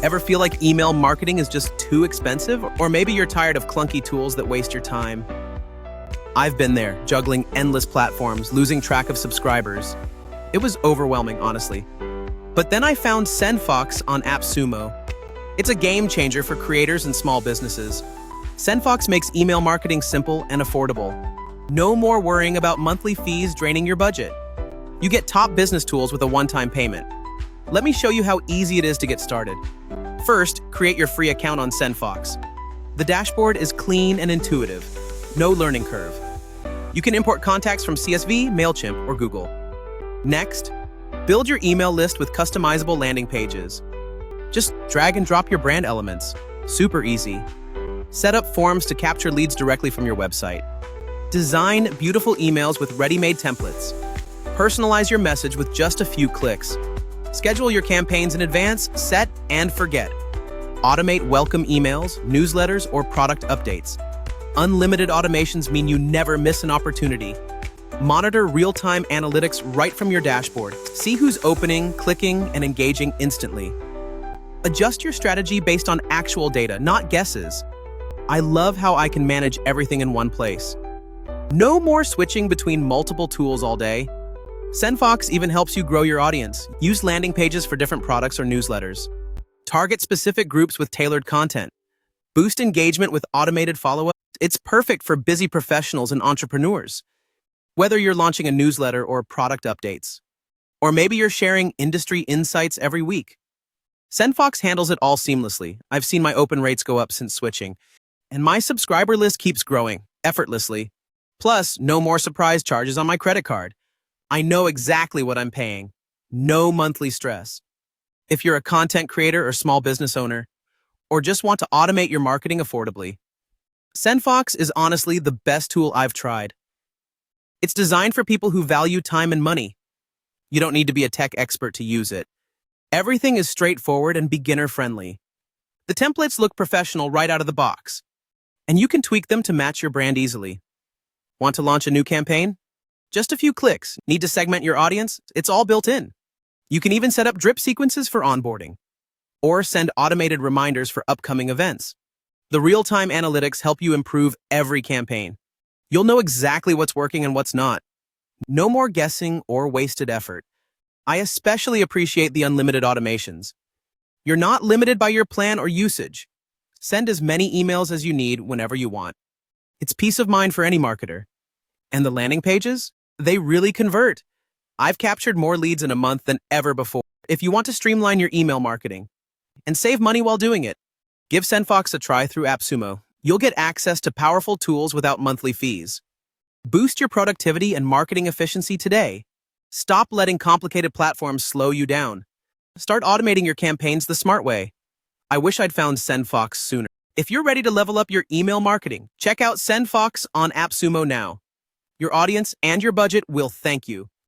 Ever feel like email marketing is just too expensive? Or maybe you're tired of clunky tools that waste your time? I've been there, juggling endless platforms, losing track of subscribers. It was overwhelming, honestly. But then I found SendFox on AppSumo. It's a game changer for creators and small businesses. SendFox makes email marketing simple and affordable. No more worrying about monthly fees draining your budget. You get top business tools with a one-time payment. Let me show you how easy it is to get started. First, create your free account on SendFox. The dashboard is clean and intuitive. No learning curve. You can import contacts from CSV, MailChimp, or Google. Next, build your email list with customizable landing pages. Just drag and drop your brand elements. Super easy. Set up forms to capture leads directly from your website. Design beautiful emails with ready-made templates. Personalize your message with just a few clicks. Schedule your campaigns in advance, set and forget. Automate welcome emails, newsletters, or product updates. Unlimited automations mean you never miss an opportunity. Monitor real-time analytics right from your dashboard. See who's opening, clicking, and engaging instantly. Adjust your strategy based on actual data, not guesses. I love how I can manage everything in one place. No more switching between multiple tools all day. SendFox even helps you grow your audience. Use landing pages for different products or newsletters. Target specific groups with tailored content. Boost engagement with automated follow-up. It's perfect for busy professionals and entrepreneurs. Whether you're launching a newsletter or product updates, or maybe you're sharing industry insights every week. SendFox handles it all seamlessly. I've seen my open rates go up since switching, and my subscriber list keeps growing effortlessly. Plus, no more surprise charges on my credit card. I know exactly what I'm paying. No monthly stress. If you're a content creator or small business owner, or just want to automate your marketing affordably, SendFox is honestly the best tool I've tried. It's designed for people who value time and money. You don't need to be a tech expert to use it. Everything is straightforward and beginner-friendly. The templates look professional right out of the box, and you can tweak them to match your brand easily. Want to launch a new campaign? Just a few clicks. Need to segment your audience? It's all built in. You can even set up drip sequences for onboarding, or send automated reminders for upcoming events. The real-time analytics help you improve every campaign. You'll know exactly what's working and what's not. No more guessing or wasted effort. I especially appreciate the unlimited automations. You're not limited by your plan or usage. Send as many emails as you need whenever you want. It's peace of mind for any marketer. And the landing pages? They really convert. I've captured more leads in a month than ever before. If you want to streamline your email marketing and save money while doing it, give SendFox a try through AppSumo. You'll get access to powerful tools without monthly fees. Boost your productivity and marketing efficiency today. Stop letting complicated platforms slow you down. Start automating your campaigns the smart way. I wish I'd found SendFox sooner. If you're ready to level up your email marketing, check out SendFox on AppSumo now. Your audience and your budget will thank you.